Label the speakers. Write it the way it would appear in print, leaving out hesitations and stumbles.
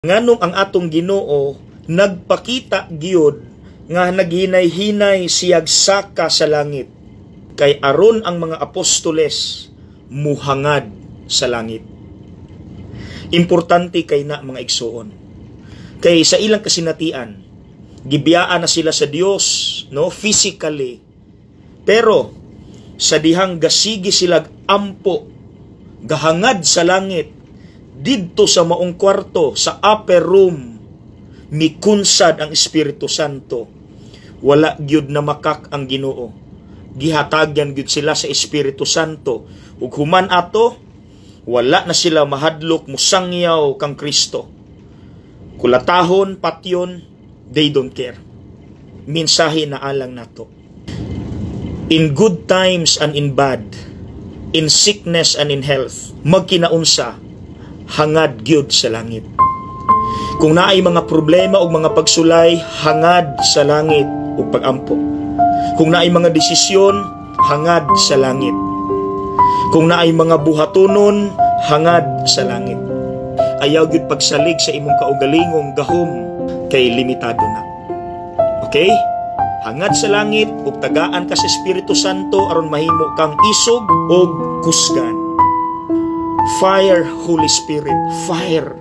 Speaker 1: Nganong ang atong Ginoo nagpakita gyud nga naghinay-hinay siyag saka sa langit kay aron ang mga apostoles muhangad sa langit. Importante kay na mga igsoon. Kay sa ilang kasinatian, gibiyaan na sila sa Dios, no, physically. Pero sa dihang gasigi sila ampo, gahangad sa langit, didto sa maong kwarto, sa upper room, mikunsad ang Espiritu Santo. Wala gyud na makak ang Ginoo. Gihatagyan gyud sila sa Espiritu Santo. Ug human ato, wala na sila mahadlok musangyaw kang Kristo. Kulatahon, patyon, they don't care. Mensahe na alang nato. In good times and in bad, in sickness and in health, magkinaunsa, hangad gyud sa langit. Kung naay mga problema o mga pagsulay, hangad sa langit o pagampo. Kung naay mga desisyon, hangad sa langit. Kung naay mga buhatonon, hangad sa langit. Ayaw gyud pagsalig sa imong kaugalingong gahom kay limitado na. Okay? Hangad sa langit ug tagaan ka sa Espiritu Santo aron mahimo kang isog og kusgan. Fire, Holy Spirit, fire.